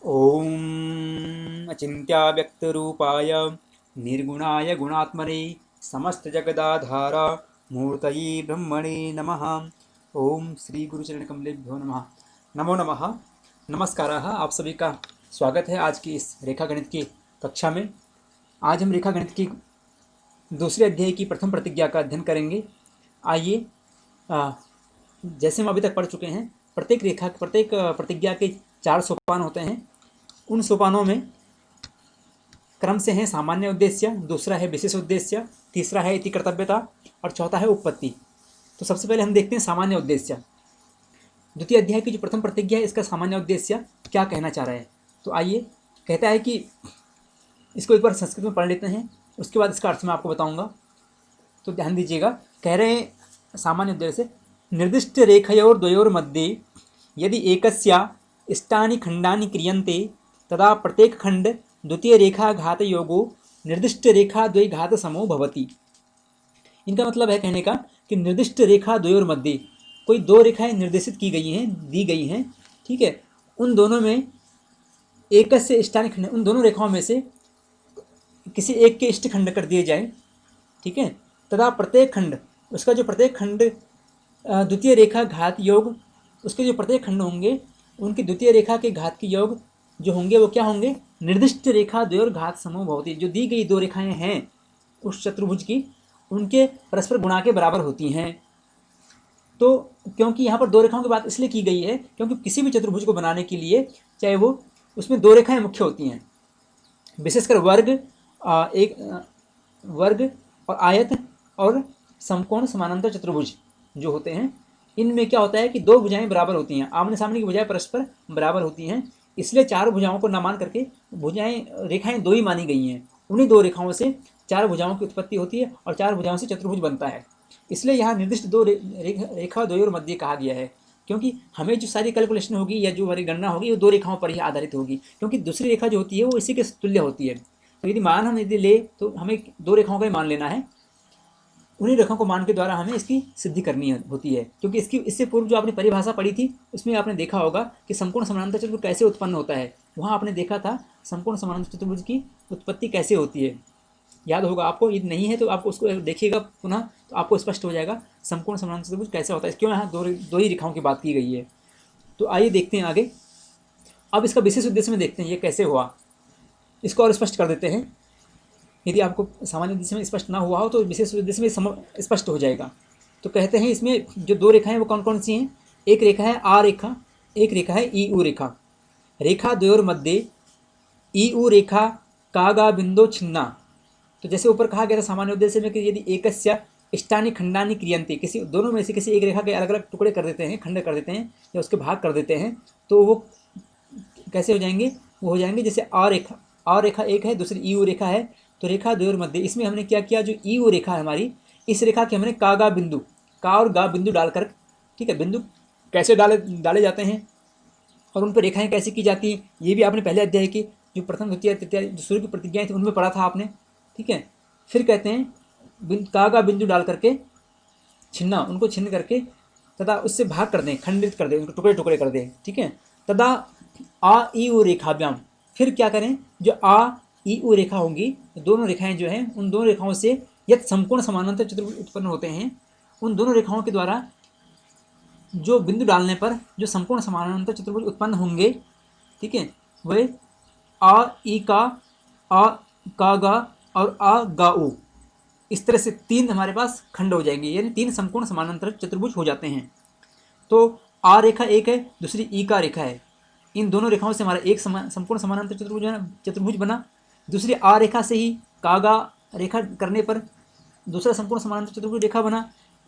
ॐ अचिन्त्याव्यक्तरूपाय निर्गुणाय गुणात्मने समस्तजगदाधार मूर्तये ब्रह्मणे नमः। ओम श्री गुरुचरणकमलेभ्यो नमः। नमो नमः। नमस्कारः। आप सभी का स्वागत है आज की इस रेखा गणित की कक्षा में। आज हम रेखा गणित की दूसरे अध्याय की प्रथम प्रतिज्ञा का अध्ययन करेंगे। आइए, जैसे हम अभी तक पढ़ चुके हैं, प्रत्येक प्रतिज्ञा के 4 सोपान होते हैं। उन सोपानों में क्रम से है सामान्य उद्देश्य, दूसरा है विशेष उद्देश्य, तीसरा है इति कर्तव्यता और चौथा है उपपत्ति। तो सबसे पहले हम देखते हैं सामान्य उद्देश्य। द्वितीय अध्याय की जो प्रथम प्रतिज्ञा है, इसका सामान्य उद्देश्य क्या कहना चाह रहा है। तो आइए, कहता है कि इसको एक बार संस्कृत में पढ़ लेते हैं, उसके बाद इसका अर्थ मैं आपको बताऊंगा। तो ध्यान दीजिएगा। कह रहे हैं सामान्य उद्देश्य, निर्दिष्ट रेखयोर द्वयोर मध्ये यदि एकस्या इष्टानि खंडानि क्रियन्ते तदा प्रत्येक खंड द्वितीय रेखा घात योगो निर्दिष्ट रेखा द्वय घात समो भवति। इनका मतलब है कहने का कि निर्दिष्ट रेखा द्वयोर मध्य, कोई दो रेखाएं निर्देशित की गई हैं, दी गई हैं, ठीक है। उन दोनों में एक से इष्टानि खंड, उन दोनों रेखाओं में से किसी एक के इष्ट खंड कर दिए जाए, ठीक है। तथा प्रत्येक खंड, उसका जो प्रत्येक खंड द्वितीय रेखा घात योग, उसके जो प्रत्येक खंड होंगे उनकी द्वितीय रेखा के घात के योग जो होंगे वो क्या होंगे, निर्दिष्ट रेखा द्वयोर घात समूह भवति। जो दी गई दो रेखाएं हैं उस चतुर्भुज की, उनके परस्पर गुणा के बराबर होती हैं। तो क्योंकि यहाँ पर दो रेखाओं की बात इसलिए की गई है क्योंकि किसी भी चतुर्भुज को बनाने के लिए चाहे वो, उसमें दो रेखाएं मुख्य होती हैं। विशेषकर वर्ग और आयत और समकोण समानांतर चतुर्भुज जो होते हैं, इनमें क्या होता है कि दो भुजाएं बराबर होती हैं, आमने सामने की भुजाएं परस्पर बराबर होती हैं। इसलिए चार भुजाओं को न मान करके भुजाएं रेखाएं दो ही मानी गई हैं। उन्हीं दो रेखाओं से चार भुजाओं की उत्पत्ति होती है और चार भुजाओं से चतुर्भुज बनता है। इसलिए यहाँ निर्दिष्ट दो रेखा द्वयोर मध्य कहा गया है, क्योंकि हमें जो सारी कैलकुलेशन होगी या जो हमारी गणना होगी वो दो रेखाओं पर ही आधारित होगी, क्योंकि दूसरी रेखा जो होती है वो इसी के तुल्य होती है। तो यदि मान हम यदि ले तो हमें दो रेखाओं का ही मान लेना है, उन्हीं रेखाओं को मान के द्वारा हमें इसकी सिद्धि करनी होती है। क्योंकि इससे पूर्व जो आपने परिभाषा पढ़ी थी उसमें आपने देखा होगा कि समकोण समानांतर चतुर्भुज कैसे उत्पन्न होता है। वहाँ आपने देखा था समकोण समानांतर चतुर्भुज की उत्पत्ति कैसे होती है, याद होगा आपको। यदि नहीं है तो आपको उसको देखिएगा पुनः, तो आपको स्पष्ट हो जाएगा समकोण समानांतर चतुर्भुज कैसे होता है, क्यों यहाँ दो ही रेखाओं की बात की गई है। तो आइए देखते हैं आगे। अब इसका विशेष उद्देश्य में देखते हैं ये कैसे हुआ, इसको और स्पष्ट कर देते हैं। यदि आपको सामान्य उद्देश्य में स्पष्ट ना हुआ हो तो विशेष उद्देश्य में स्पष्ट हो जाएगा। तो कहते हैं इसमें जो दो रेखाएं वो कौन कौन सी हैं। एक रेखा है आ रेखा, एक रेखा है ई उ रेखा। रेखा द्वयोर मध्य ई उ रेखा कागा बिंदु छिन्ना। तो जैसे ऊपर कहा गया था सामान्य उद्देश्य में कि यदि एकस्य इष्टानि खंडानि क्रियन्ते, किसी दोनों में से किसी एक रेखा के अलग अलग टुकड़े कर देते हैं, खंड कर देते हैं या उसके भाग कर देते हैं, तो वो कैसे हो जाएंगे, वो हो जाएंगे जैसे आ रेखा एक है, दूसरी ई उ रेखा है। तो रेखा द्वयोर मध्य, इसमें हमने क्या किया, जो ई उ रेखा है हमारी, इस रेखा के हमने का गा बिंदु, का और गा बिंदु डालकर, ठीक है। बिंदु कैसे डाले डाले जाते हैं और उन पर रेखाएं कैसे की जाती हैं, ये भी आपने पहले अध्याय की जो प्रथम द्वितीय तृतीय जो सूर्य की प्रतिज्ञाएं थी उनमें पढ़ा था आपने, ठीक है। फिर कहते हैं का गा बिंदु डाल करके छिन्ना, उनको छिन्न करके तथा उससे भाग कर दें, खंडित कर दें, उनको टुकड़े टुकड़े कर दें, ठीक है। तथा आ ई उ रेखाभ्याम, फिर क्या करें, जो आ ई उ रेखा होंगी, दोनों रेखाएं जो हैं उन दोनों रेखाओं से यदि संपूर्ण समानांतर चतुर्भुज उत्पन्न होते हैं, उन दोनों रेखाओं के द्वारा जो बिंदु डालने पर जो संपूर्ण समानांतर चतुर्भुज उत्पन्न होंगे, ठीक है, वे आ ई का गा और आ गा उ, इस तरह से तीन हमारे पास खंड हो जाएंगे, यानी तीन संपूर्ण समानांतर चतुर्भुज हो जाते हैं। तो आ रेखा एक है, दूसरी ई का रेखा है, इन दोनों रेखाओं से हमारा एक संपूर्ण समानांतर चतुर्भुज बना। दूसरी आ रेखा से ही कागा रेखा करने पर दूसरा संपूर्ण समानांतर चतुर्भुज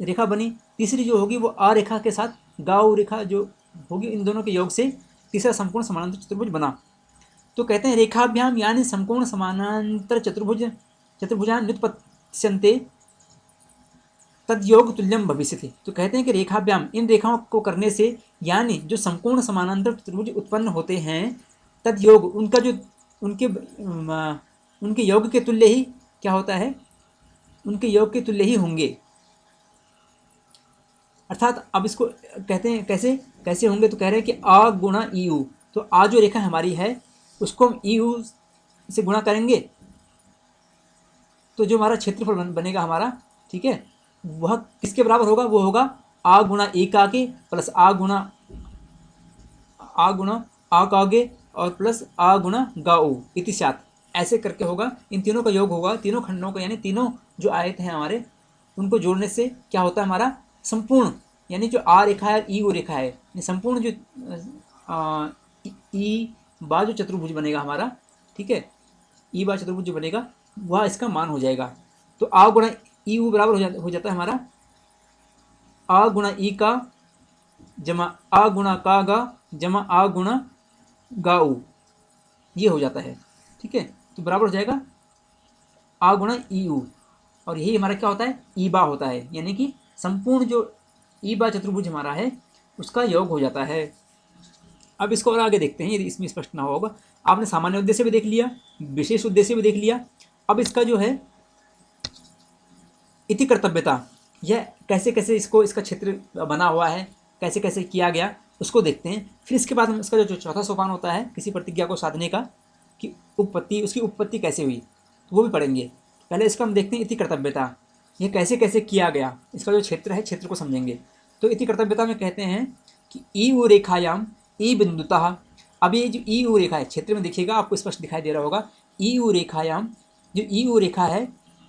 रेखा बनी। तीसरी जो होगी वो आ रेखा के साथ गाव रेखा जो होगी, इन दोनों के योग से तीसरा संपूर्ण समानांतर चतुर्भुज बना। तो कहते हैं रेखाभ्याम यानी संपूर्ण समानांतर चतुर्भुजान व्युत्पत्स्यन्ते तद्योग तुल्यम भविष्यति। तो कहते हैं कि रेखाभ्याम, इन रेखाओं को करने से, यानी जो संपूर्ण समानांतर चतुर्भुज उत्पन्न होते हैं, तद्योग उनका जो उनके योग के तुल्य ही क्या होता है, उनके योग के तुल्य ही होंगे। अर्थात अब इसको कहते हैं कैसे कैसे होंगे, तो कह रहे हैं कि आ गुणा ई उ, तो आ जो रेखा हमारी है उसको हम ई यू से गुणा करेंगे तो जो हमारा क्षेत्रफल बनेगा हमारा, ठीक है, वह किसके बराबर होगा, वो होगा आ गुणा ए का आगे प्लस आ गुणा आ का आगे और प्लस आ गुणा गा ओ इति सात, ऐसे करके होगा। इन तीनों का योग होगा, तीनों खंडों का, यानी तीनों जो आयत हैं हमारे उनको जोड़ने से क्या होता है हमारा संपूर्ण, यानी जो आ रेखा है ई ओ रेखा है, ये संपूर्ण जो ई बा जो चतुर्भुज बनेगा हमारा, ठीक है, ई बा चतुर्भुज जो बनेगा वह इसका मान हो जाएगा। तो आ गुणा ई यू बराबर हो जाता है हमारा आ गुणा ई का जमा आ गुणा का गा जमा आ गुणा गा ऊ, ये हो जाता है, ठीक है। तो बराबर हो जाएगा आ गुणा ई यू, और यही हमारा क्या होता है ई बा होता है, यानी कि संपूर्ण जो ई बा चतुर्भुज हमारा है उसका योग हो जाता है। अब इसको और आगे देखते हैं यदि इसमें स्पष्ट ना होगा। आपने सामान्य उद्देश्य भी देख लिया, विशेष उद्देश्य भी देख लिया। अब इसका जो है इति कर्तव्यता, यह कैसे कैसे इसका क्षेत्र बना हुआ है, कैसे कैसे किया गया उसको देखते हैं। फिर इसके बाद हम इसका जो चौथा सोपान होता है किसी प्रतिज्ञा को साधने का, कि उसकी उत्पत्ति कैसे हुई, तो वो भी पढ़ेंगे। पहले इसका हम देखते हैं इति कर्तव्यता, यह कैसे कैसे किया गया, इसका जो क्षेत्र है क्षेत्र को समझेंगे। तो इति कर्तव्यता में कहते हैं कि ई उ रेखायाम ई बिंदुतः, अब ये जो ई उ रेखा है क्षेत्र में देखिएगा आपको स्पष्ट दिखाई दे रहा होगा, ई उ रेखायाम जो ई उ रेखा है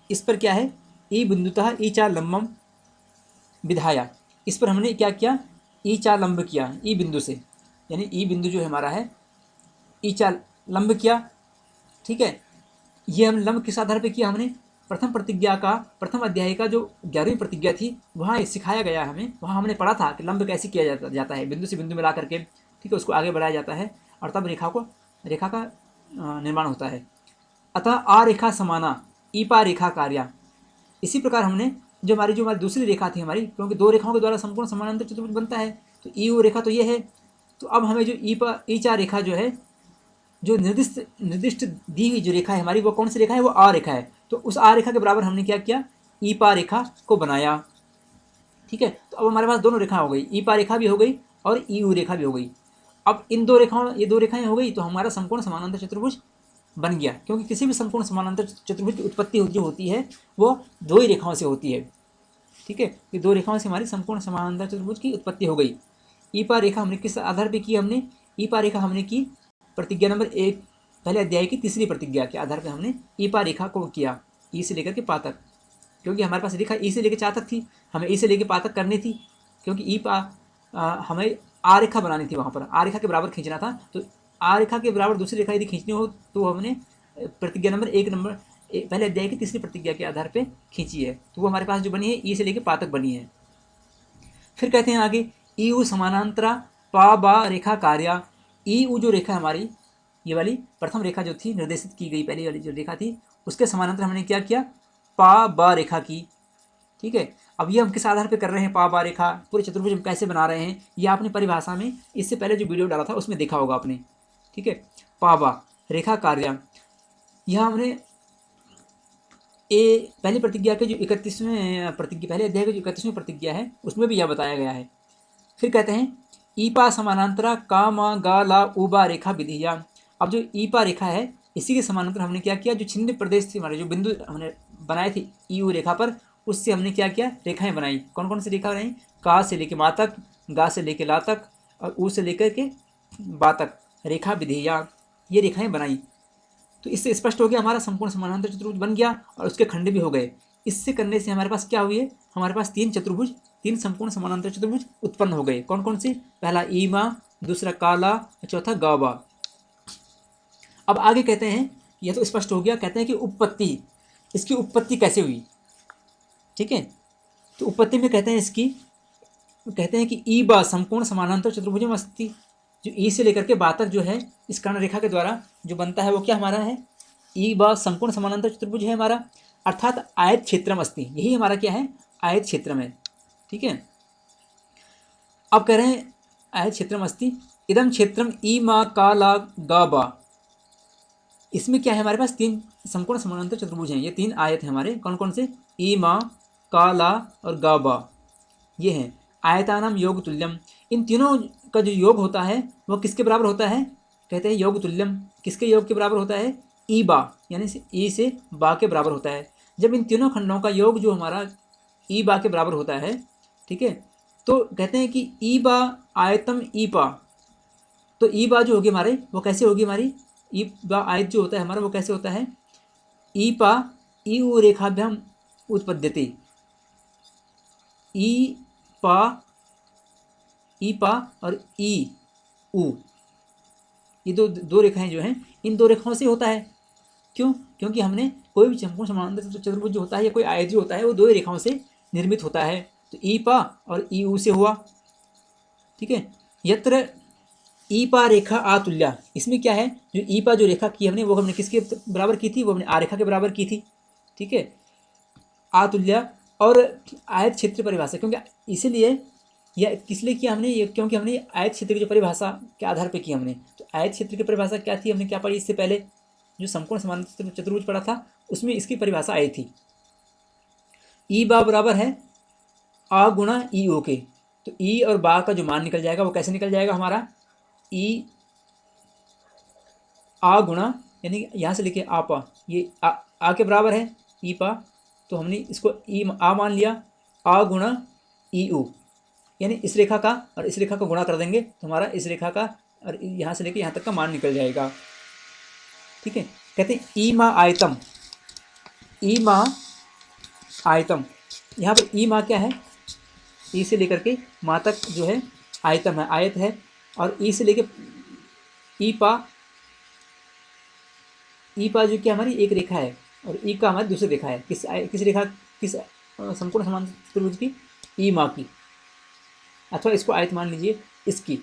इस पर क्या है ई बिंदुतः ई चार लंबम विधाया, इस पर हमने क्या किया ई चार लंब किया ई बिंदु से, यानी ई बिंदु जो हमारा है ई चार लंब किया, ठीक है। ये हम लंब किस आधार पे किया, हमने प्रथम प्रतिज्ञा का प्रथम अध्याय का जो 11वीं प्रतिज्ञा थी वहाँ सिखाया गया हमें, वहाँ हमने पढ़ा था कि लंब कैसे किया जाता है, बिंदु से बिंदु मिला करके, ठीक है, उसको आगे बढ़ाया जाता है और तब रेखा का निर्माण होता है। अतः आ रेखा समाना ईपा रेखा कार्या, इसी प्रकार हमने जो हमारी दूसरी रेखा थी हमारी, क्योंकि दो रेखाओं के द्वारा संपूर्ण समानांतर चतुर्भुज बनता है, तो ई ओ रेखा तो ये है। तो अब हमें जो ई चार रेखा जो है जो निर्दिष्ट दी हुई जो रेखा है हमारी वो कौन सी रेखा है, वो आ रेखा है। तो उस आ रेखा के बराबर हमने क्या किया ई पा रेखा को बनाया, ठीक है। तो अब हमारे पास दोनों रेखा हो गई, ई पा रेखा भी हो गई और ई यू रेखा भी हो गई। अब इन दो रेखाओं ये दो रेखाएं हो गई तो हमारा संपूर्ण समानांतर चतुर्भुज बन गया, क्योंकि किसी भी संपूर्ण समानांतर चतुर्भुज की उत्पत्ति जो होती है वो दो ही रेखाओं से होती है, ठीक है। ये दो रेखाओं से हमारी संपूर्ण समानांतर चतुर्भुज की उत्पत्ति हो गई। ई पा रेखा हमने किस आधार पर की, हमने ई पा रेखा हमने की प्रतिज्ञा नंबर 1 पहले अध्याय की तीसरी प्रतिज्ञा के आधार पर हमने ई पा रेखा को किया, ई से लेकर के पा तक, क्योंकि हमारे पास रेखा ई से लेकर चा तक थी, हमें ई से लेकर पा तक करनी थी, क्योंकि ई पा हमें आ रेखा बनानी थी, वहाँ पर आ रेखा के बराबर खींचना था। तो आ रेखा के बराबर दूसरी रेखा यदि खींचनी हो तो हमने प्रतिज्ञा नंबर 1 पहले अध्याय की तीसरी प्रतिज्ञा के आधार पे खींची है, तो वो हमारे पास जो बनी है ई से लेकर पा तक बनी है। फिर कहते हैं आगे ई उ समानांतरा पा बा रेखा कार्या, ई उ जो रेखा हमारी ये वाली प्रथम रेखा जो थी निर्देशित की गई पहली वाली जो रेखा थी उसके समानांतर हमने क्या किया पा बा रेखा की, ठीक है। अब ये हम किस आधार पे कर रहे हैं पा बा रेखा, पूरे चतुर्भुज हम कैसे बना रहे हैं ये आपने परिभाषा में इससे पहले जो वीडियो डाला था उसमें देखा होगा आपने, ठीक है। पा बा रेखा कार्य, यह हमने ए पहली प्रतिज्ञा के जो 31वें प्रतिज्ञा पहले अध्याय की जो 31वीं प्रतिज्ञा है उसमें भी यह बताया गया है। फिर कहते हैं ईपा समानांतरा का मा गा ला उबा रेखा विधिया, अब जो ईपा रेखा है इसी के समानांतर हमने क्या किया जो छिन्न प्रदेश थी हमारे जो बिंदु हमने बनाए थे ई यू रेखा पर, उससे हमने क्या किया रेखाएं बनाई। कौन कौन सी रेखा बनाई, का से लेके मा तक, गा से लेके ला तक और ऊ से लेकर के बा तक रेखा विधिया, ये रेखाएं बनाई। तो इससे स्पष्ट हो गया हमारा संपूर्ण समानांतर चतुर्भुज बन गया और उसके खंड भी हो गए। इससे करने से हमारे पास क्या हुए, हमारे पास तीन संपूर्ण समानांतर चतुर्भुज उत्पन्न हो गए। कौन कौन से, पहला ईमा, दूसरा काला, चौथा गावा। अब आगे कहते हैं यह तो स्पष्ट हो गया, कहते हैं कि उत्पत्ति, इसकी उत्पत्ति कैसे हुई, ठीक है। तो उत्पत्ति में कहते हैं कि ई बा संपूर्ण समानांतर चतुर्भुजम अस्ति, जो ई से लेकर के बा तक जो है इस कर्ण रेखा के द्वारा जो बनता है वो क्या हमारा है ई बा संपूर्ण समानांतर चतुर्भुज है हमारा, अर्थात आयत क्षेत्रम अस्ति, यही हमारा क्या है आयत क्षेत्रम है, ठीक है। अब कह रहे हैं आयत क्षेत्रम अस्ति इदम क्षेत्रम ई मा का ला गा बा, इसमें क्या है हमारे पास तीन संपूर्ण समानांतर चतुर्भुज हैं, ये तीन आयत हैं हमारे। कौन कौन से, ई मा का ला और गा बा, ये हैं आयतानाम योग तुल्यम। इन तीनों का जो योग होता है वो किसके बराबर होता है? कहते हैं योग तुल्यम। किसके योग के बराबर होता है? ई बा, यानी ई से बा के बराबर होता है। जब इन तीनों खंडों का योग जो हमारा ई बा के बराबर होता है, ठीक है, तो कहते हैं कि ई बा आयतम ई पा। तो ई बा जो होगी हमारे वो कैसे होगी? हमारी ई बा आयत जो होता है हमारा वो कैसे होता है? ई पा ई उ रेखाभ्याम उत्पद्यते। ई पा ई पा और ई उ, ये दो दो रेखाएं जो हैं इन दो रेखाओं से होता है। क्यों? क्योंकि हमने कोई भी संपूर्ण समानांतर चतुर्भुज जो होता है या कोई आयत जो होता है वो दो ही रेखाओं से निर्मित होता है। तो ई पा और ई उ से हुआ, ठीक है। यत्र ई पा रेखा आतुल्या, इसमें क्या है? जो ई पा जो रेखा की हमने वो हमने किसके बराबर की थी? वो हमने आ रेखा के बराबर की थी, ठीक है। आतुल्या और आयत क्षेत्र परिभाषा, क्योंकि इसीलिए यह किस लिए किया हमने ये? क्योंकि हमने आयत क्षेत्र की जो परिभाषा के आधार पर की हमने। तो आयत क्षेत्र की परिभाषा क्या थी? हमने क्या पढ़ी इससे पहले? जो समकोण समांतर चतुर्भुज पढ़ा था उसमें इसकी परिभाषा आई थी। ई बा बराबर है आ गुणा ई ओ के। तो ई और बा का जो मान निकल जाएगा वो कैसे निकल जाएगा हमारा? ई आ गुणा, यानी यहाँ से लिखे आ पा, ये आ के बराबर है ई पा, तो हमने इसको ई आ मान लिया। आ गुणा ई उ, यानी इस रेखा का और इस रेखा का गुणा कर देंगे तो हमारा इस रेखा का और यहाँ से लेके यहाँ तक का मान निकल जाएगा, ठीक है। कहते हैं ई मा आयतम, ई मा आयतम, यहाँ पर ई मा क्या है? ई से लेकर के मा तक जो है आयतम है, आयत है। और ई से लेके ई पा, ई पा जो कि हमारी एक रेखा है और ई का हमारी दूसरी रेखा है। किस रेखा, किस संपूर्ण समांतर त्रिभुज की? ई मा की, अथवा इसको आयत मान लीजिए इसकी,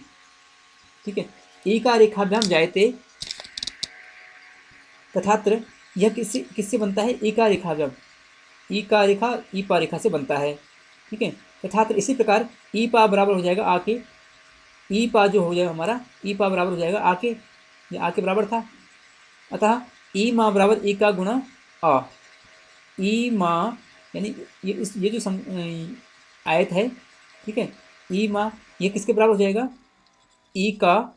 ठीक है। ई का रेखाभ्याम जायते तथात्र, यह किससे किससे बनता है? ई का रेखाभ्याम, ई का रेखा ई पा रेखा से बनता है, ठीक है। तथात्र इसी प्रकार ई पा बराबर हो जाएगा आ के, ई पा जो हो जाएगा हमारा ई पा बराबर हो जाएगा आ के, ये आ के बराबर था। अतः ई मा बराबर ई का गुणा आ। ई मा यानी ये जो आयत है, ठीक है, ई मा ये किसके बराबर हो जाएगा? ई का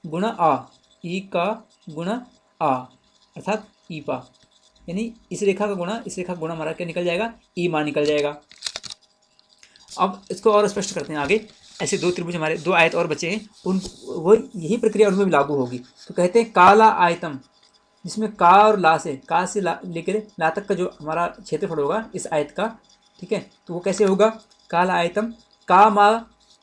गुणा आ, ई का गुणा आ, अर्थात ई पा, यानी इस रेखा का गुणा इस रेखा का गुणा हमारा क्या निकल जाएगा? ई मा निकल जाएगा। अब इसको और स्पष्ट करते हैं आगे। ऐसे दो त्रिभुज हमारे, दो आयत और बचे हैं, उन वो यही प्रक्रिया उनमें भी लागू होगी। तो कहते हैं काला आयतम, जिसमें का और ला से, का से ला लेकर ला तक का जो हमारा क्षेत्रफल होगा इस आयत का, ठीक है, तो वो कैसे होगा? काला आयतम का मा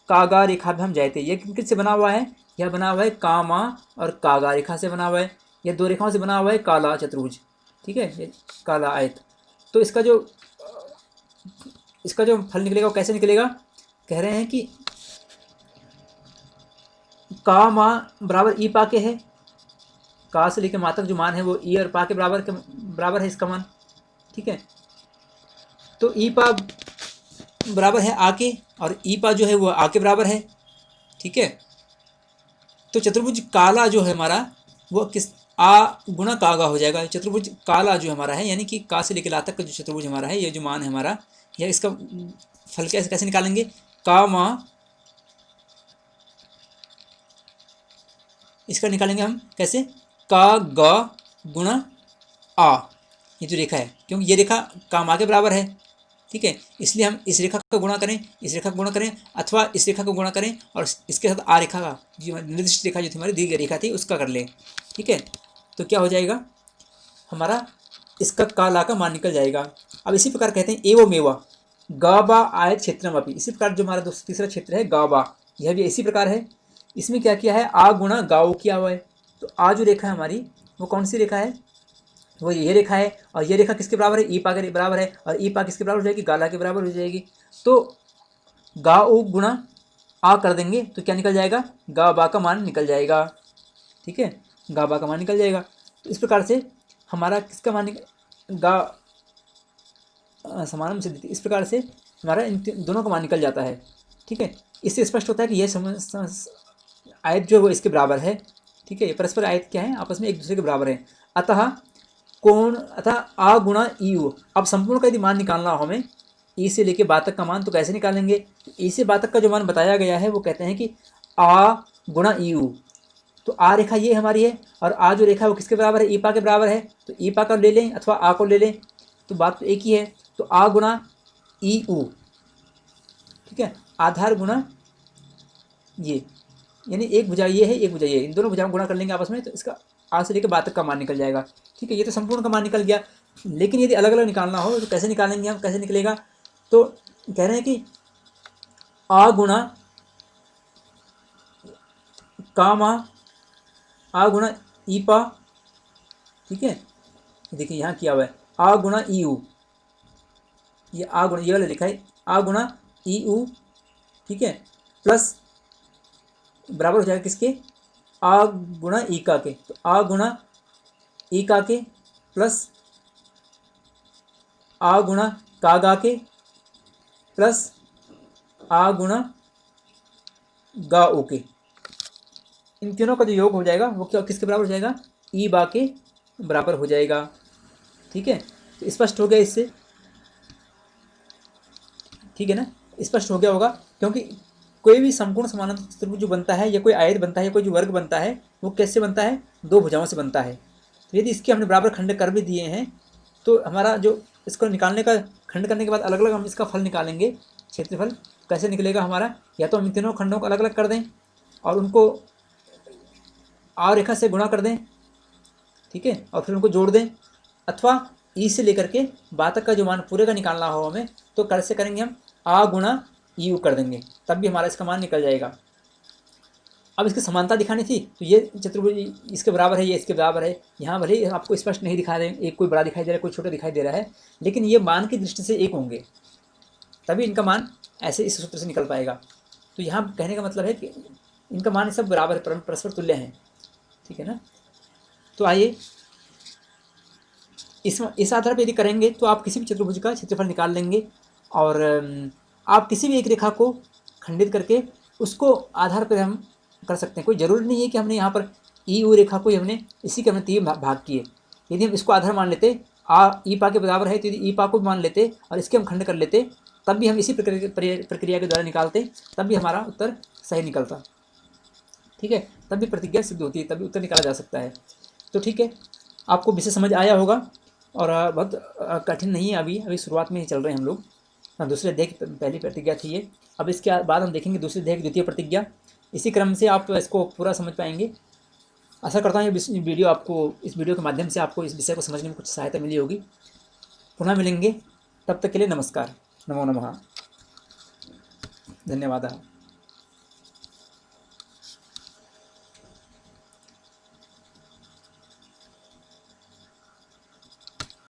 कागा रेखाभ्याम जायते। ये किससे बना हुआ है? यह बना हुआ है का मा और कागा रेखा से बना हुआ है। यह दो रेखाओं से बना हुआ है काला चतुर्भुज, ठीक है, ये काला आयत। तो इसका जो फल निकलेगा वो कैसे निकलेगा? कह रहे हैं कि का मा बराबर ई पा के है, का से लेकर मा तक जो मान है वो ई और पा के बराबर है इसका मान, ठीक है। तो ई पा बराबर है आ के और ई पा जो है वो आ के बराबर है, ठीक है। तो चतुर्भुज काला जो है हमारा वो किस आ गुणा कागा हो जाएगा। चतुर्भुज काला जो हमारा है, यानी कि का से लेकर ला तक का जो चतुर्भुज हमारा है, ये जो मान है हमारा, यह इसका फल कैसे कैसे निकालेंगे? का मा, इसका निकालेंगे हम कैसे? का ग गुणा आ, ये जो रेखा है, क्योंकि ये रेखा का मा के बराबर है, ठीक है, इसलिए हम इस रेखा का गुणा करें, इस रेखा का गुणा करें, अथवा इस रेखा को गुणा करें और इसके साथ आ रेखा का जो निर्दिष्ट रेखा जो थी हमारी दी गई रेखा थी उसका कर लें, ठीक है। तो क्या हो जाएगा हमारा? इसका का ला का मान निकल जाएगा। अब इसी प्रकार कहते हैं एवं मेवा गा बा आयत क्षेत्रम अपी। इसी प्रकार जो हमारा तीसरा क्षेत्र है गा बा, यह भी इसी प्रकार है। इसमें क्या किया है? आ गुणा गाओ किया हुआ है। तो आ जो रेखा है हमारी वो कौन सी रेखा है? वो ये रेखा है। और ये रेखा किसके बराबर है? ई पा के बराबर है। और ई पा किसके बराबर हो जाएगी? गाला के बराबर हो जाएगी। तो गा उ गुणा आ कर देंगे तो क्या निकल जाएगा? गा बा का मान निकल जाएगा, ठीक है, गा बा का मान निकल जाएगा। तो इस प्रकार से हमारा किसका मान गा समानम सिद्धि, इस प्रकार से हमारा इन दोनों का मान निकल जाता है, ठीक है। इससे स्पष्ट होता है कि यह आयत जो है वो इसके बराबर है, ठीक है। ये परस्पर आयत क्या है? आपस में एक दूसरे के बराबर है। अतः कोण, अतः आ गुणा ई यू। अब संपूर्ण का यदि मान निकालना हो हमें ई से लेके बा तक का मान, तो कैसे निकालेंगे? तो ई से बा तक का जो मान बताया गया है वो कहते हैं कि आ गुणा ई यू। तो आ रेखा ये हमारी है, और आ जो रेखा है वो किसके बराबर है? ई पा के बराबर है। तो ई पा का ले लें अथवा आ को ले लें, तो बात तो एक ही है। तो आ गुणा ई ऊ, ठीक है, आधार गुणा ये, यानी एक भुजा ये है, एक भुजा ये, इन दोनों भुजाओं गुणा कर लेंगे आपस में, तो इसका आ से लेकर बा तक का मान निकल जाएगा। ठीक है, ये तो संपूर्ण का मान निकल गया। लेकिन यदि अलग अलग निकालना हो तो कैसे निकालेंगे हम, कैसे निकलेगा? तो कह रहे हैं कि आ गुणा कामा, आ गुणा ई पा, ठीक है, देखिए यहाँ किया हुआ है आ गुणा ई यू, ये आ गुणा ये वाला लिखा है आ गुणा ई यू, ठीक है, प्लस बराबर हो जाएगा किसके? आ गुणा ई का के। तो आ गुणा ई का के प्लस आ गुणा का गा के प्लस आ गुणा गा ओ के। इन तीनों का जो योग हो जाएगा वो क्या किसके बराबर हो जाएगा? ई बा के बराबर हो जाएगा। ठीक है, तो स्पष्ट हो गया इससे, ठीक है ना, स्पष्ट हो गया होगा। क्योंकि कोई भी संपूर्ण समानांतर चतुर्भुज जो बनता है या कोई आयत बनता है या कोई जो वर्ग बनता है वो कैसे बनता है? दो भुजाओं से बनता है। तो यदि इसके हमने बराबर खंड कर भी दिए हैं तो हमारा जो इसको निकालने का, खंड करने के बाद अलग अलग हम इसका फल निकालेंगे, क्षेत्रफल कैसे निकलेगा हमारा? या तो हम इन तीनों खंडों को अलग अलग कर दें और उनको आ रेखा से गुणा कर दें, ठीक है, और फिर उनको जोड़ दें, अथवा ई से लेकर के बा तक का जो मान पूरे का निकालना हो हमें तो कैसे करेंगे हम? आ गुणा ई यू कर देंगे, तब भी हमारा इसका मान निकल जाएगा। अब इसकी समानता दिखानी थी तो ये चतुर्भुज इसके बराबर है, ये इसके बराबर है। यहाँ भले ही आपको स्पष्ट नहीं दिखा रहे, एक कोई बड़ा दिखाई दे रहा है, कोई छोटा दिखाई दे रहा है, लेकिन ये मान की दृष्टि से एक होंगे, तभी इनका मान ऐसे इस सूत्र से निकल पाएगा। तो यहाँ कहने का मतलब है कि इनका मान सब बराबर है, परस्पर तुल्य हैं, ठीक है ना। तो आइए इस आधार पर यदि करेंगे तो आप किसी भी चतुर्भुज का क्षेत्रफल निकाल लेंगे, और आप किसी भी एक रेखा को खंडित करके उसको आधार पर हम कर सकते हैं। कोई ज़रूरी नहीं है कि हमने यहाँ पर ई यू रेखा को ही हमने इसी के हमने 3 भाग किए। यदि हम इसको आधार मान लेते, आ ई पा के बराबर है, तो यदि ई पा को भी मान लेते और इसके हम खंड कर लेते, तब भी हम इसी प्रक्रिया के द्वारा निकालते, तब भी हमारा उत्तर सही निकलता। ठीक है, तब भी प्रतिज्ञा सिद्ध होती है, तब भी उत्तर निकाला जा सकता है। तो ठीक है, आपको विषय समझ आया होगा, और बहुत कठिन नहीं है। अभी अभी शुरुआत में ही चल रहे हैं हम लोग। दूसरे अध्याय की पहली प्रतिज्ञा थी ये, अब इसके बाद हम देखेंगे दूसरे अध्याय की द्वितीय प्रतिज्ञा। इसी क्रम से आप इसको पूरा समझ पाएंगे। आशा करता हूँ ये वीडियो आपको, इस वीडियो के माध्यम से आपको इस विषय को समझने में कुछ सहायता मिली होगी। पुनः मिलेंगे, तब तक के लिए नमस्कार, नमो नमः, धन्यवाद।